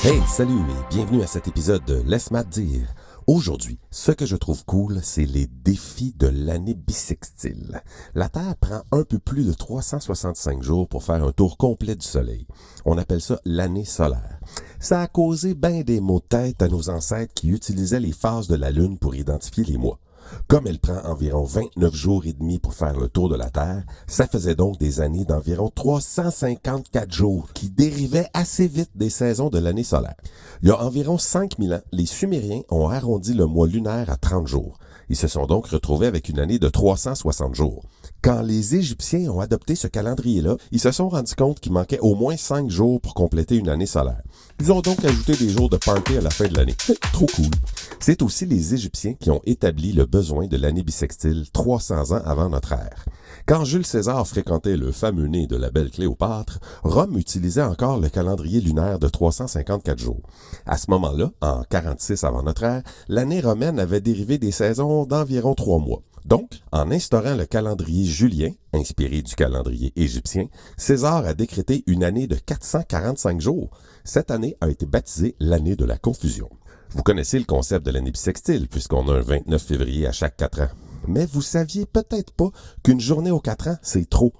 Hey, salut et bienvenue à cet épisode de Laisse-moi te dire. Aujourd'hui, ce que je trouve cool, c'est les défis de l'année bissextile. La Terre prend un peu plus de 365 jours pour faire un tour complet du Soleil. On appelle ça l'année solaire. Ça a causé bien des maux de tête à nos ancêtres qui utilisaient les phases de la Lune pour identifier les mois. Comme elle prend environ 29 jours et demi pour faire le tour de la Terre, ça faisait donc des années d'environ 354 jours qui dérivaient assez vite des saisons de l'année solaire. Il y a environ 5000 ans, les Sumériens ont arrondi le mois lunaire à 30 jours. Ils se sont donc retrouvés avec une année de 360 jours. Quand les Égyptiens ont adopté ce calendrier-là, ils se sont rendus compte qu'il manquait au moins 5 jours pour compléter une année solaire. Ils ont donc ajouté des jours de party à la fin de l'année. Trop cool! C'est aussi les Égyptiens qui ont établi le besoin de l'année bissextile 300 ans avant notre ère. Quand Jules César fréquentait le fameux nez de la belle Cléopâtre, Rome utilisait encore le calendrier lunaire de 354 jours. À ce moment-là, en 46 avant notre ère, l'année romaine avait dérivé des saisons d'environ 3 mois. Donc, en instaurant le calendrier julien, inspiré du calendrier égyptien, César a décrété une année de 445 jours. Cette année a été baptisée l'année de la confusion. Vous connaissez le concept de l'année bissextile, puisqu'on a un 29 février à chaque 4 ans. Mais vous saviez peut-être pas qu'une journée aux 4 ans, c'est trop.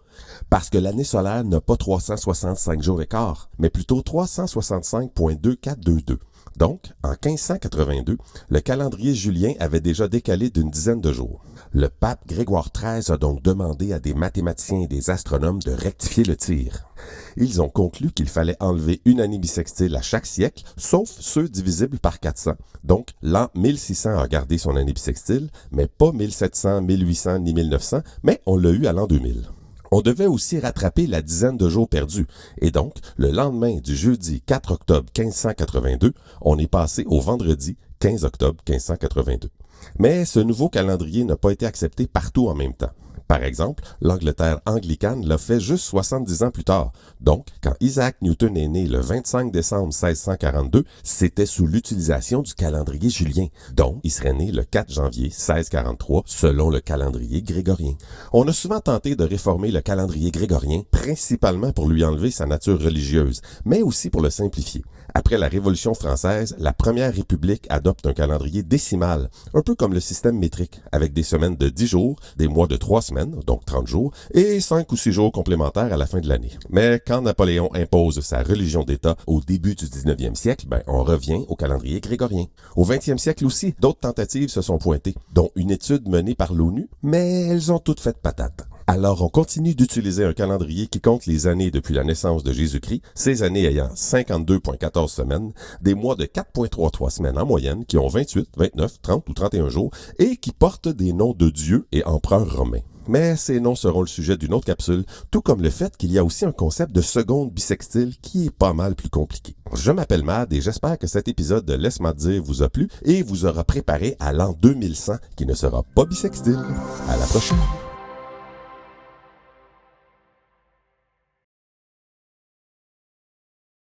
Parce que l'année solaire n'a pas 365 jours et quart, mais plutôt 365,2422. Donc, en 1582, le calendrier julien avait déjà décalé d'une dizaine de jours. Le pape Grégoire XIII a donc demandé à des mathématiciens et des astronomes de rectifier le tir. Ils ont conclu qu'il fallait enlever une année bissextile à chaque siècle, sauf ceux divisibles par 400. Donc, l'an 1600 a gardé son année bissextile, mais pas 1700, 1800 ni 1900, mais on l'a eu à l'an 2000. On devait aussi rattraper la dizaine de jours perdus, et donc, le lendemain du jeudi 4 octobre 1582, on est passé au vendredi 15 octobre 1582. Mais ce nouveau calendrier n'a pas été accepté partout en même temps. Par exemple, l'Angleterre anglicane l'a fait juste 70 ans plus tard. Donc, quand Isaac Newton est né le 25 décembre 1642, c'était sous l'utilisation du calendrier julien. Donc, il serait né le 4 janvier 1643 selon le calendrier grégorien. On a souvent tenté de réformer le calendrier grégorien, principalement pour lui enlever sa nature religieuse, mais aussi pour le simplifier. Après la Révolution française, la Première République adopte un calendrier décimal, un peu comme le système métrique, avec des semaines de 10 jours, des mois de 3 semaines, donc 30 jours, et 5 ou 6 jours complémentaires à la fin de l'année. Mais quand Napoléon impose sa religion d'État au début du 19e siècle, on revient au calendrier grégorien. Au 20e siècle aussi, d'autres tentatives se sont pointées, dont une étude menée par l'ONU, mais elles ont toutes fait patate. Alors, on continue d'utiliser un calendrier qui compte les années depuis la naissance de Jésus-Christ, ces années ayant 52,14 semaines, des mois de 4,33 semaines en moyenne, qui ont 28, 29, 30 ou 31 jours, et qui portent des noms de dieux et empereurs romains. Mais ces noms seront le sujet d'une autre capsule, tout comme le fait qu'il y a aussi un concept de seconde bissextile qui est pas mal plus compliqué. Je m'appelle Mad et j'espère que cet épisode de Laisse-moi te dire vous a plu et vous aura préparé à l'an 2100 qui ne sera pas bissextile. À la prochaine!